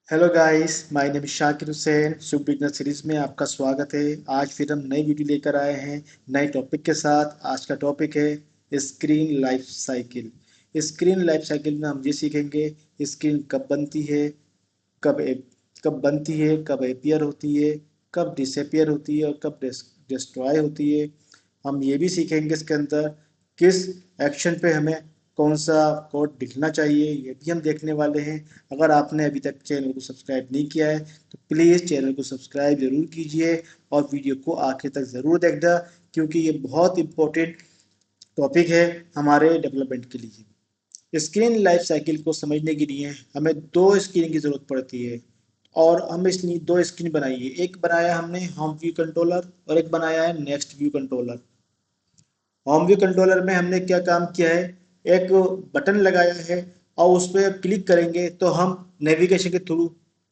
Hello guys, my name Shakir Hussain. Shubh beginner series में आपका स्वागत है। आज फिर हम नई वीडियो लेकर आए हैं नए टॉपिक के साथ। आज का टॉपिक है screen life cycle. Screen life cycle में हम ये सीखेंगे स्क्रीन कब बनती है, कब कब बनती है, कब अपीयर होती है, कब डिसअपीयर होती है और कब डिस्ट्रॉय होती है। हम ये भी सीखेंगे इसके अंदर किस एक्शन पे हमें कौन सा कोड दिखना चाहिए, ये भी हम देखने वाले हैं। अगर आपने अभी तक चैनल को सब्सक्राइब नहीं किया है तो प्लीज़ चैनल को सब्सक्राइब ज़रूर कीजिए और वीडियो को आखिर तक ज़रूर देखना, क्योंकि ये बहुत इम्पोर्टेंट टॉपिक है हमारे डेवलपमेंट के लिए। स्क्रीन लाइफ साइकिल को समझने के लिए हमें दो स्क्रीन की ज़रूरत पड़ती है और हम इसलिए दो स्क्रीन बनाई है। एक बनाया हमने होम व्यू कंट्रोलर और एक बनाया है next view controller. Home view controller में हमने क्या काम किया है, एक बटन लगाया है और उस पर क्लिक करेंगे तो हम नेविगेशन के थ्रू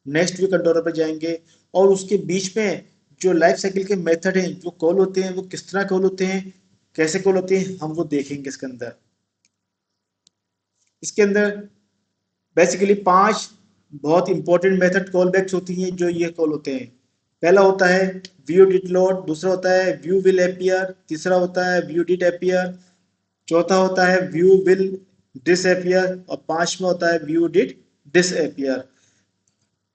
नेक्स्ट व्यू कंट्रोलर पर जाएंगे और उसके बीच में जो लाइफ साइकिल के मेथड हैं, जो कॉल होते हैं, वो किस तरह कॉल होते हैं, कैसे कॉल होते हैं, हम वो देखेंगे इसके अंदर। इसके अंदर बेसिकली 5 बहुत इंपॉर्टेंट मेथड कॉल बैक्स होती हैं जो ये कॉल होते हैं। पहला होता है व्यू डिड लोड, दूसरा होता है व्यू विल एपियर, तीसरा होता है व्यू डिड एपियर, चौथा होता है व्यू विल डिसएपियर और पांचवा होता है view did disappear.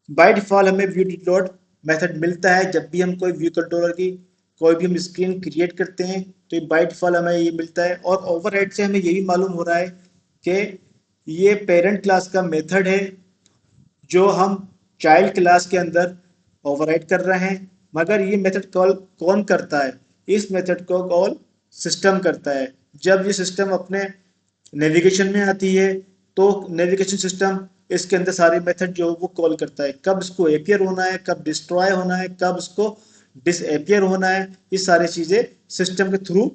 By default हमें व्यू डिड लोड मेथड मिलता है जब भी हम कोई व्यू कंट्रोलर की कोई भी हम स्क्रीन क्रिएट करते हैं, तो बाय डिफॉल्ट हमें ये मिलता है। और ओवरहेड से हमें ये भी मालूम हो रहा है कि ये पेरेंट क्लास का मेथड है जो हम चाइल्ड क्लास के अंदर ओवरराइड कर रहे हैं। मगर ये मेथड कॉल कौन करता है? इस मेथड को कॉल सिस्टम करता है। जब ये सिस्टम अपने नेविगेशन में आती है तो नेविगेशन सिस्टम इसके अंदर सारे मेथड जो वो कॉल करता है, कब इसको एपियर होना है, कब डिस्ट्रॉय होना है, कब इसको डिसएपियर होना है। ये सारी चीजें सिस्टम के थ्रू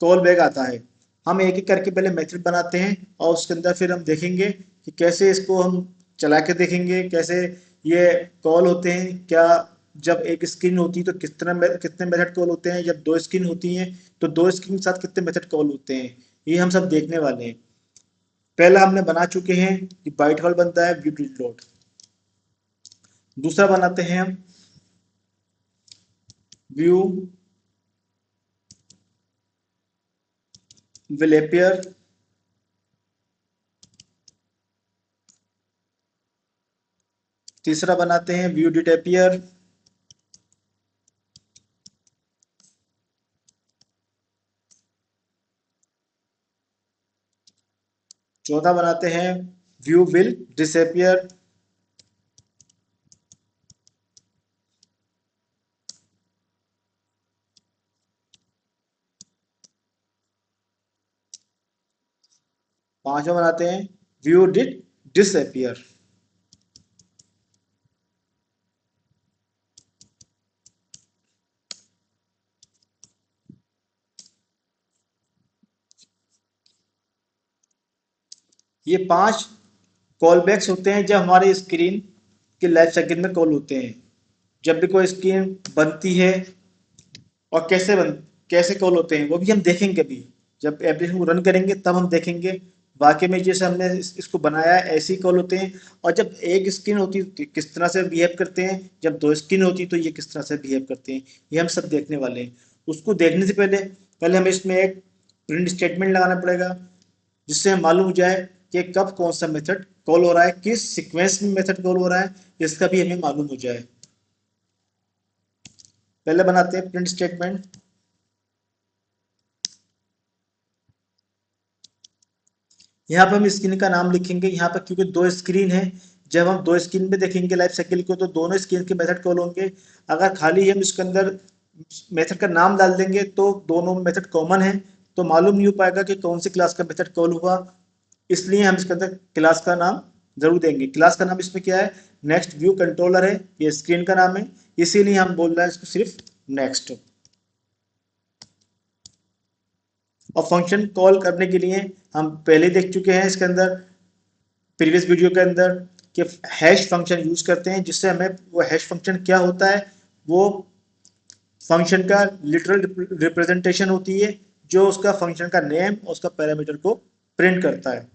कॉल बैक आता है। हम एक एक करके पहले मेथड बनाते हैं और उसके अंदर फिर हम देखेंगे कि कैसे इसको हम चला के देखेंगे, कैसे ये कॉल होते हैं। क्या जब एक स्क्रीन होती है तो कितने मेथड कॉल होते हैं, जब दो स्क्रीन होती हैं तो दो स्क्रीन के साथ कितने मेथड कॉल होते हैं, ये हम सब देखने वाले हैं। पहला हमने बना चुके हैं कि बाय डिफॉल्ट बनता है व्यू डिड लोड। दूसरा बनाते हैं हम व्यू विल अपीयर। तीसरा बनाते हैं व्यू डिड अपीयर। चौथा बनाते हैं व्यू विल डिसअपियर। पांचवा बनाते हैं व्यू डिड डिसअपियर। ये 5 कॉल बैक्स होते हैं जब हमारे स्क्रीन के लाइफ साइकिल में कॉल होते हैं। जब भी कोई स्क्रीन बनती है और कैसे कॉल होते हैं वो भी हम देखेंगे। अभी जब एप्लीकेशन को रन करेंगे तब हम देखेंगे वाकई में जैसे हमने इसको बनाया है ऐसे ही कॉल होते हैं। और जब एक स्क्रीन होती है तो किस तरह से बिहेव करते हैं, जब दो स्क्रीन होती है तो ये किस तरह से बिहेव करते हैं, ये हम सब देखने वाले हैं। उसको देखने से पहले पहले हमें इसमें एक प्रिंट स्टेटमेंट लगाना पड़ेगा जिससे हमें मालूम हो जाए कि कब कौन सा मेथड कॉल हो रहा है, किस सीक्वेंस में मेथड कॉल हो रहा है, इसका भी हमें मालूम हो जाए। पहले बनाते हैं प्रिंट स्टेटमेंट। यहाँ पर हम स्क्रीन का नाम लिखेंगे। यहाँ पर क्योंकि दो स्क्रीन है, जब हम दो स्क्रीन पे देखेंगे लाइफ साइकिल को तो दोनों स्क्रीन के मेथड कॉल होंगे। अगर खाली हम इसके अंदर मेथड का नाम डाल देंगे तो दोनों मेथड कॉमन है, तो मालूम नहीं हो पाएगा कि कौन सी क्लास का मेथड कॉल हुआ। इसलिए हम इसके अंदर क्लास का नाम जरूर देंगे। क्लास का नाम इसमें क्या है, नेक्स्ट व्यू कंट्रोलर है, ये स्क्रीन का नाम है, इसीलिए हम बोल रहे हैं इसको सिर्फ नेक्स्ट। और फंक्शन कॉल करने के लिए हम पहले देख चुके हैं इसके अंदर प्रीवियस वीडियो के अंदर कि हैश फंक्शन यूज करते हैं, जिससे हमें वो हैश फंक्शन क्या होता है, वो फंक्शन का लिटरल रिप्रेजेंटेशन होती है जो उसका फंक्शन का नेम और उसका पैरामीटर को प्रिंट करता है।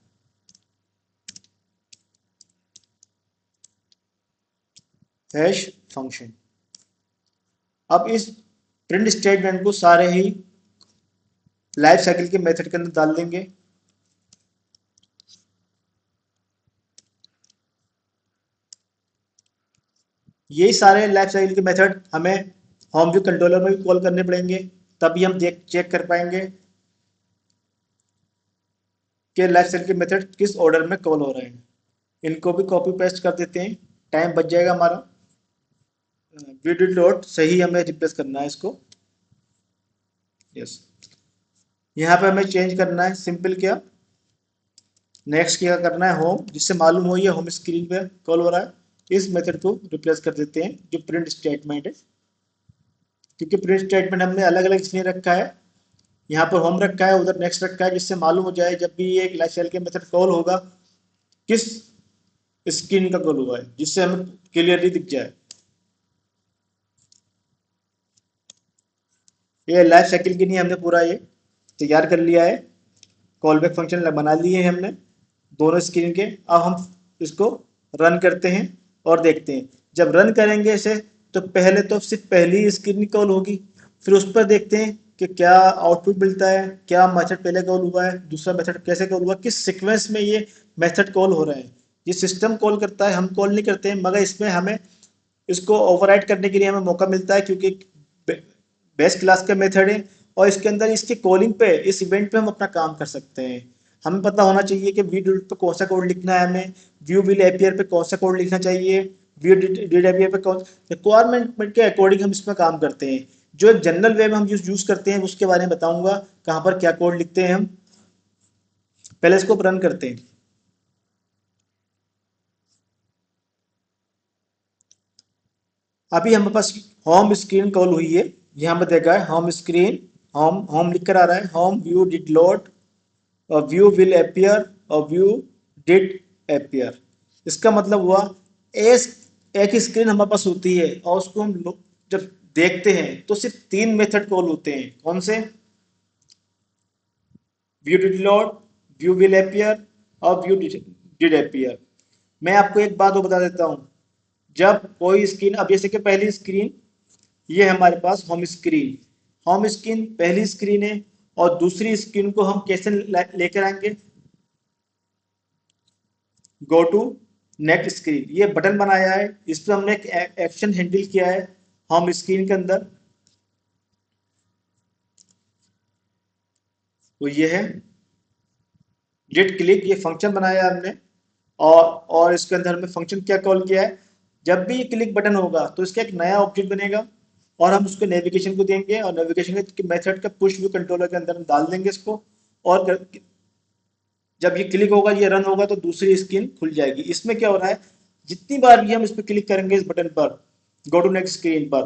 Hash function. अब इस प्रिंट स्टेटमेंट को सारे ही लाइफ साइकिल के मेथड के अंदर डाल देंगे। यही सारे लाइफ साइकिल के मेथड हमें होम व्यू कंट्रोलर में भी कॉल करने पड़ेंगे, तभी हम देख चेक कर पाएंगे कि लाइफ साइकिल के मेथड किस ऑर्डर में कॉल हो रहे हैं। इनको भी कॉपी पेस्ट कर देते हैं, टाइम बच जाएगा हमारा। वीडियो डॉट सही हमें रिप्लेस करना है इसको। यस, यहाँ पे हमें चेंज करना है सिंपल क्या, नेक्स्ट क्या करना है होम, जिससे मालूम हो ये होम स्क्रीन पे कॉल हो रहा है। इस मेथड को रिप्लेस कर देते हैं जो प्रिंट स्टेटमेंट है, क्योंकि प्रिंट स्टेटमेंट हमने अलग अलग इसलिए रखा है, यहाँ पर होम रखा है, उधर नेक्स्ट रखा है, जिससे मालूम हो जाए जब भी ये लाइफ साइकिल के मेथड कॉल होगा किस स्क्रीन का कॉल हुआ है, जिससे हमें क्लियरली दिख जाए। ये लाइफ साइकिल के लिए हमने पूरा ये तैयार कर लिया है, कॉल बैक फंक्शन बना लिए हैं हमने दोनों स्क्रीन के। अब हम इसको रन करते हैं और देखते हैं। जब रन करेंगे इसे तो पहले तो सिर्फ पहली स्क्रीन कॉल होगी, फिर उस पर देखते हैं कि क्या आउटपुट मिलता है, क्या मेथड पहले कॉल हुआ है, दूसरा मेथड कैसे कॉल हुआ, किस सीक्वेंस में ये मेथड कॉल हो रहे हैं। ये सिस्टम कॉल करता है, हम कॉल नहीं करते हैं, मगर इसमें हमें इसको ओवरराइड करने के लिए हमें मौका मिलता है, क्योंकि बेस क्लास का मेथड है और इसके अंदर इसकी कॉलिंग पे, इस इवेंट पे हम अपना काम कर सकते हैं। हमें पता होना चाहिए कि व्यू डिड पे कौन सा कोड लिखना है, हमें व्यू विल एपियर पे कौन सा कोड लिखना चाहिए, व्यू डिड एपियर पे कौन, रिक्वायरमेंट के अकॉर्डिंग हम इसमें काम करते हैं। जो एक जनरल वे में हम यूज करते हैं उसके बारे में बताऊंगा, कहाँ पर क्या कोड लिखते हैं हम। पहले इसको रन करते हैं। अभी हमारे पास होम स्क्रीन कॉल हुई है, यहाँ पे देखा है होम स्क्रीन, होम होम लिख कर आ रहा है, होम व्यू डिड लोड और व्यू विल अपियर और व्यू डिड अपियर। इसका मतलब हुआ एक स्क्रीन हमारे पास होती है और उसको हम जब देखते हैं तो सिर्फ तीन मेथड कॉल होते हैं। कौन से? View did load, view will appear और व्यू डिड अपियर। मैं आपको एक बात और बता देता हूँ, जब कोई स्क्रीन, अब जैसे कि पहली स्क्रीन ये हमारे पास होम स्क्रीन, होम स्क्रीन पहली स्क्रीन है और दूसरी स्क्रीन को हम कैसे लेकर आएंगे, गो टू नेक्स्ट स्क्रीन, ये बटन बनाया है, इस पर हमने एक एक्शन हैंडल किया है होम स्क्रीन के अंदर, तो ये है डिड क्लिक, ये फंक्शन बनाया हमने। और इसके अंदर हमने फंक्शन क्या कॉल किया है, जब भी ये क्लिक बटन होगा तो इसका एक नया ऑब्जेक्ट बनेगा और हम उसको नेविगेशन को देंगे और नेविगेशन के मेथड का पुश व्यू कंट्रोलर के अंदर हम डाल देंगे इसको। और जब ये क्लिक होगा, ये रन होगा तो दूसरी स्क्रीन खुल जाएगी। इसमें क्या हो रहा है, जितनी बार भी हम इस पर क्लिक करेंगे इस बटन पर, गो टू नेक्स्ट स्क्रीन पर,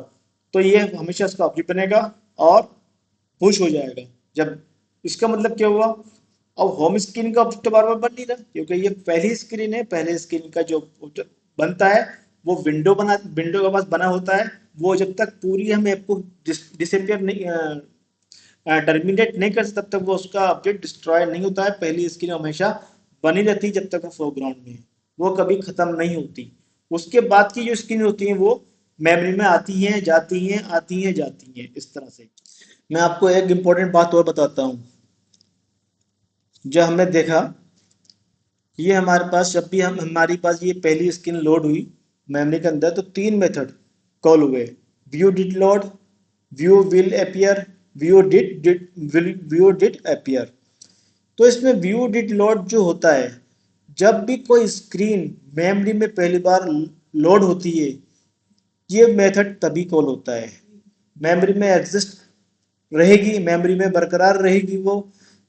तो ये हमेशा इसका ऑब्जेक्ट बनेगा और पुश हो जाएगा। जब, इसका मतलब क्या हुआ, अब होम स्क्रीन का ऑब्जेक्ट बार बार बन नहीं रहा, क्योंकि ये पहली स्क्रीन है, पहले स्क्रीन का जो ऑब्जेक्ट बनता है वो विंडो के पास बना होता है, वो जब तक पूरी हम ऐप को डिसअपियर नहीं, टर्मिनेट नहीं कर तब तक वो उसका अपडेट डिस्ट्रॉय नहीं होता है। पहली स्क्रीन हमेशा बनी रहती है जब तक वो फोरग्राउंड में है, वो कभी खत्म नहीं होती। उसके बाद की जो स्क्रीन होती है वो मेमोरी में आती हैं जाती हैं, आती हैं जाती हैं, इस तरह से। मैं आपको एक इम्पोर्टेंट बात और बताता हूँ, जो हमने देखा, ये हमारे पास जब भी हम हमारे पास ये पहली स्क्रीन लोड हुई मेमोरी के अंदर, तो तीन मेथड कॉल हुए, view did load, view will appear, view did appear. तो इसमें व्यू डिड लोड जो होता है, जब भी कोई स्क्रीन मेमोरी में पहली बार लोड होती है, ये मेथड तभी कॉल होता है। मेमोरी में एग्जिस्ट रहेगी, मेमोरी में बरकरार रहेगी वो,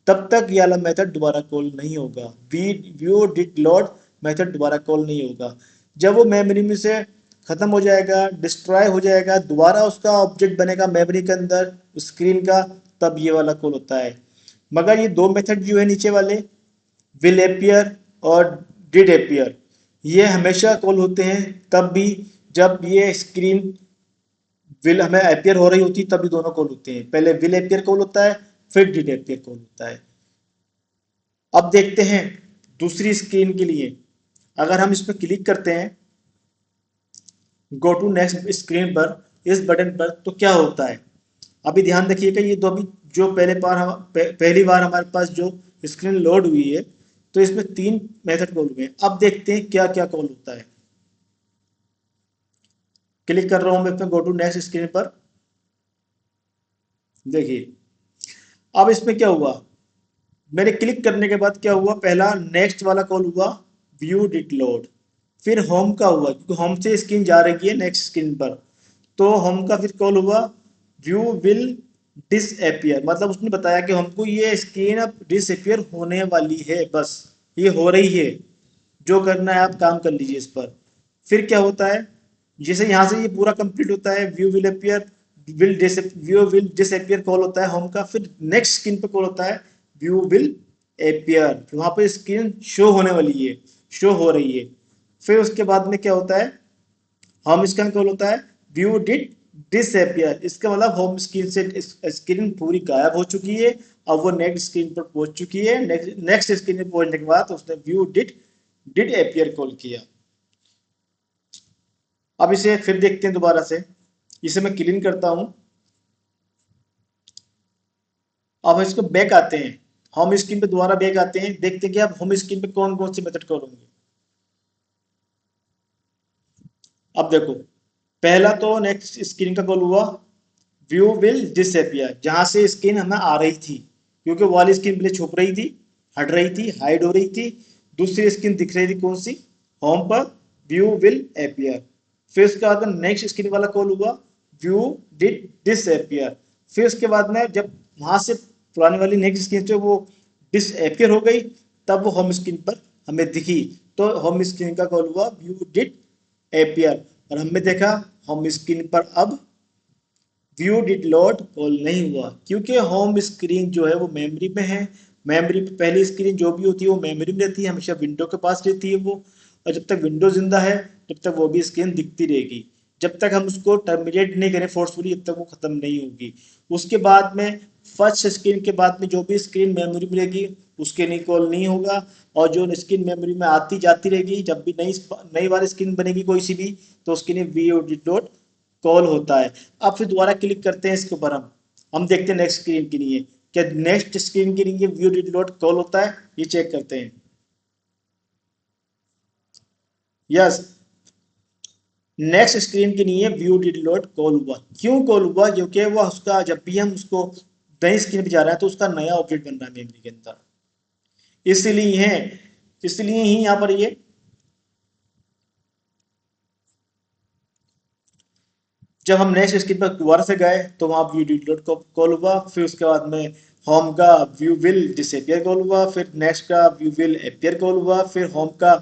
तब तक ये वाला मेथड दोबारा कॉल नहीं होगा। व्यू डिड लोड मेथड दोबारा कॉल नहीं होगा। जब वो मेमोरी में से खत्म हो जाएगा, डिस्ट्रॉय हो जाएगा, दोबारा उसका ऑब्जेक्ट बनेगा मेमोरी के अंदर स्क्रीन का, तब ये वाला कॉल होता है। मगर ये दो मेथड जो है नीचे वाले, विल एपियर और डिड एपियर, ये हमेशा कॉल होते हैं तब भी जब ये स्क्रीन विल हमें अपियर हो रही होती, तभी दोनों कॉल होते हैं। पहले विल अपियर कॉल होता है, फिर डिड अपियर कॉल होता है। अब देखते हैं दूसरी स्क्रीन के लिए, अगर हम इस पर क्लिक करते हैं गो टू नेक्स्ट स्क्रीन पर, इस बटन पर, तो क्या होता है? अभी ध्यान रखिएगा, ये दो अभी जो पहली बार हमारे पास जो स्क्रीन लोड हुई है, तो इसमें 3 मेथड कॉल हुए हैं। अब देखते हैं क्या क्या कॉल होता है। क्लिक कर रहा हूं मैं इसमें गो टू नेक्स्ट स्क्रीन पर। देखिए अब इसमें क्या हुआ, मैंने क्लिक करने के बाद क्या हुआ, पहला नेक्स्ट वाला कॉल हुआ, व्यू डिट लोड। फिर होम का हुआ, क्योंकि होम से स्क्रीन जा रही है नेक्स्ट स्क्रीन पर, तो होम का फिर कॉल हुआ, व्यू विल डिसअपियर। मतलब उसने बताया कि हमको ये स्क्रीन अब डिसअपियर होने वाली है, बस ये हो रही है, जो करना है आप काम कर लीजिए इस पर। फिर क्या होता है, जैसे यहाँ से ये पूरा कंप्लीट होता है, view will appear, view will disappear call होता है होम का। फिर नेक्स्ट स्क्रीन पे कॉल होता है व्यू विल अपियर, वहां पे स्क्रीन शो होने वाली है, शो हो रही है। फिर उसके बाद में क्या होता है, होम स्क्रीन कॉल होता है व्यू डिड डिसअपियर। इसका मतलब होम स्क्रीन से स्क्रीन पूरी गायब हो चुकी है, अब वो नेक्स्ट स्क्रीन पर पहुंच चुकी है। नेक्स्ट स्क्रीन पर पहुंचने के बाद उसने view did did appear call किया। अब इसे फिर देखते हैं दोबारा से, इसे मैं क्लीन करता हूं। अब इसको बैक आते हैं, होम स्क्रीन पे दोबारा बैक आते हैं, देखते हैं कि अब होम स्क्रीन पे कौन कौन सी मेथड कॉल होंगे। अब देखो, पहला तो नेक्स्ट स्क्रीन का कॉल हुआ व्यू विल डिसअपियर, जहां से स्क्रीन हमें आ रही थी, क्योंकि वो वाली स्क्रीन पहले छुप रही थी, हट रही थी, हाइड हो रही थी। दूसरी स्क्रीन दिख रही थी कौन सी, होम पर, व्यू विल अपियर। फिर उसके बाद में नेक्स्ट स्क्रीन वाला कॉल हुआ व्यू डिड डिसअपियर। फिर उसके बाद में जब वहां से पुरानी वाली नेक्स्ट स्क्रीन से वो डिसअपियर हो गई, तब वो होम स्क्रीन पर हमें दिखी, तो होम स्क्रीन का कॉल हुआ व्यू डिड अपियर। और हमने देखा होम स्क्रीन पर अब व्यू डिड नॉट कॉल नहीं हुआ, क्योंकि होम स्क्रीन जो है वो मेमोरी में है। मेमोरी पे पहली स्क्रीन जो भी होती है वो मेमोरी में रहती है, हमेशा विंडो के पास रहती है वो। और जब तक विंडो जिंदा है तब तक वो भी स्क्रीन दिखती रहेगी। जब तक हम उसको टर्मिनेट नहीं करें फोर्सफुली, जब तक वो खत्म नहीं होगी। उसके बाद में फर्स्ट स्क्रीन के बाद में जो भी स्क्रीन मेमोरी में रहेगी उसके लिए कॉल नहीं होगा। और जो स्क्रीन मेमोरी में आती जाती रहेगी, जब भी नई नई वाली स्क्रीन बनेगी कोई सी भी, तो उसके लिए वी डिड नॉट कॉल होता है। अब फिर दोबारा क्लिक करते हैं इसके ऊपर, हम देखते हैं नेक्स्ट स्क्रीन के लिए क्या नेक्स्ट स्क्रीन के लिए व्यू डिड नॉट कॉल होता है, ये चेक करते हैं। यस, नेक्स्ट स्क्रीन के लिए व्यू डिड नॉट कॉल हुआ। क्यों कॉल हुआ, क्योंकि वो उसका जब भी हम उसको नई स्क्रीन पे जा रहा है तो उसका नया ऑब्जेक्ट बन रहा है मेमोरी के अंदर, इसलिए है, इसलिए ही यहाँ पर ये जब हम नेक्स्ट स्क्रीन पर दोबारा से गए तो वहां व्यू डिड नॉट कॉल हुआ। फिर उसके बाद में होम का व्यू विल डिसअपियर कॉल हुआ, फिर नेक्स्ट का व्यू विल अपियर कॉल हुआ, फिर होम का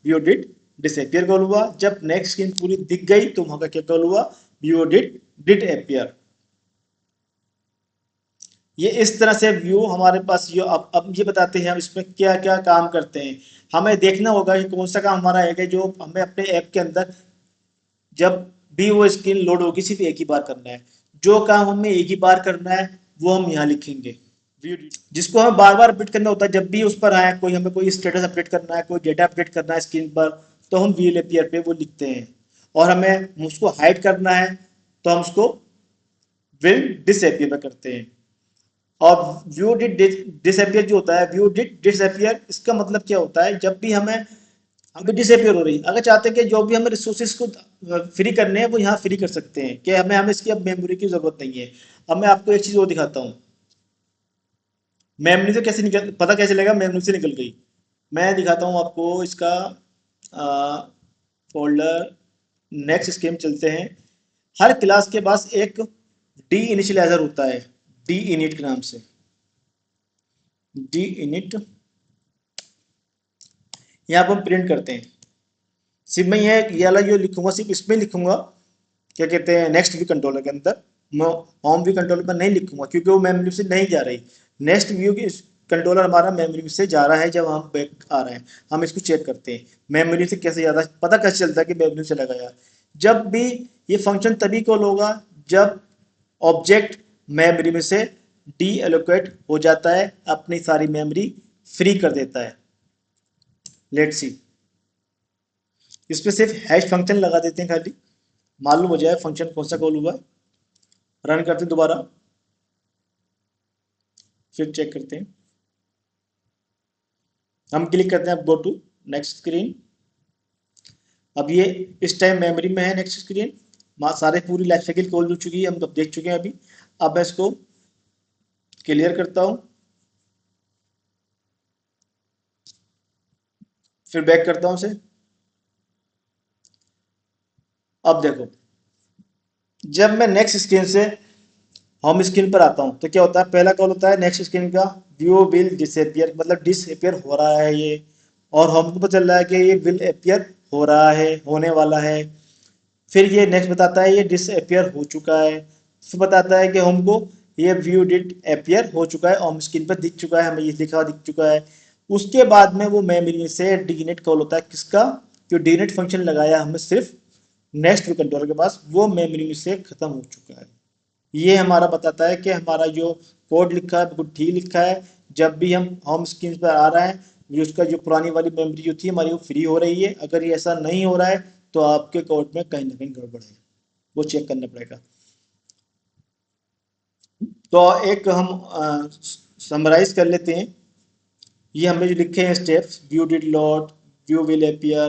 व्यू डिड डिसअपियर कॉल हुआ। जब नेक्स्ट स्क्रीन पूरी दिख गई तो वहां का क्या कॉल हुआ, व्यू डिड डिड अपियर। ये इस तरह से व्यू हमारे पास, ये अब ये बताते हैं हम इसमें क्या क्या काम करते हैं। हमें देखना होगा कि कौन सा काम हमारा है जो हमें अपने ऐप के अंदर जब भी वो स्क्रीन लोड होगी सिर्फ एक ही बार करना है। जो काम हमें एक ही बार करना है वो हम यहाँ लिखेंगे, जिसको हमें बार बार अपडेट करना होता है। जब भी उस पर आए, कोई हमें कोई स्टेटस अपडेट करना है, कोई डेटा अपडेट करना है स्क्रीन पर, तो हम वील एपीआर पे वो लिखते हैं। और हमें उसको हाइड करना है तो हम उसको विल डिसएपियर पे करते हैं। और व्यू डिड डिसअपियर जो होता है, व्यू डिड डिसअपियर, इसका मतलब क्या होता है, जब भी हमें अभी डिसअपियर हो रही, अगर चाहते हैं कि जो भी हमें रिसोर्सेज को फ्री करने हैं वो यहाँ फ्री कर सकते हैं, कि हमें हमें इसकी अब मेमोरी की जरूरत नहीं है। अब मैं आपको एक चीज और दिखाता हूँ, मेमोरी से कैसे निकल, पता कैसे चलेगा मेमोरी से निकल गई। मैं दिखाता हूँ आपको इसका फोल्डर। नेक्स्ट स्कीम चलते हैं। हर क्लास के पास एक डी इनिशियलाइजर होता है, डी इनिट के नाम से, डी इनिट। यहाँ पर हम प्रिंट करते हैं। सिर्फ मैं ये वाला जो लिखूंगा सिर्फ इसमें लिखूंगा, क्या कहते हैं, नेक्स्ट व्यू कंट्रोलर के अंदर। मैं होम व्यू कंट्रोलर पर नहीं लिखूंगा क्योंकि वो मेमोरी से नहीं जा रही। नेक्स्ट व्यू की कंट्रोलर हमारा मेमोरी से जा रहा है, जब हम बैक आ रहे हैं हम इसको चेक करते हैं मेमोरी से कैसे ज्यादा पता कैसे चलता है कि मेमोरी से लगा यार। जब भी ये फंक्शन तभी कॉल होगा जब ऑब्जेक्ट मेमोरी में से डी एलोकेट हो जाता है, अपनी सारी मेमोरी फ्री कर देता है। लेट्स सी, इस पे सिर्फ हैश फंक्शन लगा देते हैं खाली, मालूम हो जाए फंक्शन कौन सा कॉल हुआ है। रन करते हैं दोबारा, फिर चेक करते हैं। हम क्लिक करते हैं, अब गो टू नेक्स्ट स्क्रीन। अब ये इस टाइम मेमोरी में है नेक्स्ट स्क्रीन। सारे पूरी लाइफ साइकिल कॉल हो चुकी है, हम तो देख चुके हैं अभी। अब मैं इसको क्लियर करता हूँ, फिर बैक करता हूँ उसे। अब देखो, जब मैं नेक्स्ट स्क्रीन से होम स्क्रीन पर आता हूँ तो क्या होता है, पहला कॉल होता है नेक्स्ट स्क्रीन का, व्यू विल डिसअपियर, मतलब डिसअपियर हो रहा है ये। और हम को पता चल रहा है कि ये विल अपियर हो रहा है, होने वाला है। फिर ये नेक्स्ट बताता है ये डिसअपियर हो चुका है। फिर बताता है कि हमको ये व्यू डिड अपियर हो चुका है, होम स्क्रीन पर दिख चुका है, हमें ये लिखा दिख चुका है। उसके बाद में वो मेमोरी से डीनेट कॉल होता है, किसका, जो डीनेट फंक्शन लगाया हमें सिर्फ नेक्स्ट कंट्रोलर के पास, वो मेमोरी से खत्म हो चुका है। ये हमारा बताता है कि हमारा जो कोड लिखा है बिल्कुल ठीक लिखा है। जब भी हम होम स्क्रीन पर आ रहा है, ये उसका जो पुरानी वाली मेमोरी जो थी हमारी वो फ्री हो रही है। अगर ये ऐसा नहीं हो रहा है तो आपके कोड में कहीं ना कहीं गड़बड़ है, वो चेक करना पड़ेगा। तो एक हम समराइज कर लेते हैं। ये हमने जो लिखे हैं steps, view did load, view will appear,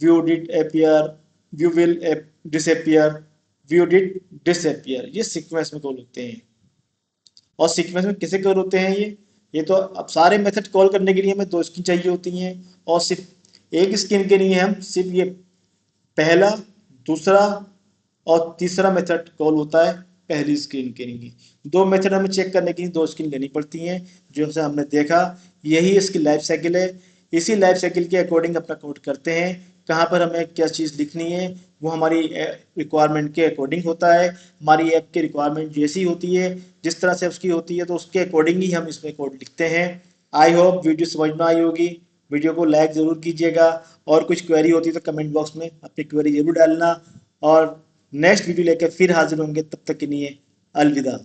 view did appear, view will disappear, view did disappear, ये सीक्वेंस में कॉल होते हैं। और सीक्वेंस में किसे कॉल होते हैं ये तो अब सारे मेथड कॉल करने के लिए हमें दो स्क्रीन चाहिए होती हैं, और सिर्फ एक स्क्रीन के लिए हम सिर्फ ये पहला, दूसरा और तीसरा मेथड कॉल होता है पहली स्क्रीन के लिए। दो मेथड हमें चेक करने के लिए दो स्क्रीन लेनी पड़ती हैं, जो से हमने देखा। यही इसकी लाइफ साइकिल है। इसी लाइफ साइकिल के अकॉर्डिंग अपना कोड करते हैं, कहाँ पर हमें क्या चीज़ लिखनी है वो हमारी रिक्वायरमेंट के अकॉर्डिंग होता है। हमारी ऐप की रिक्वायरमेंट जैसी होती है, जिस तरह से उसकी होती है, तो उसके अकॉर्डिंग ही हम इसमें कोड लिखते हैं। आई होप वीडियो समझ में आई होगी। वीडियो को लाइक ज़रूर कीजिएगा, और कुछ क्वेरी होती है तो कमेंट बॉक्स में अपनी क्वेरी जरूर डालना। और नेक्स्ट वीडियो लेकर फिर हाजिर होंगे, तब तक के लिए अलविदा।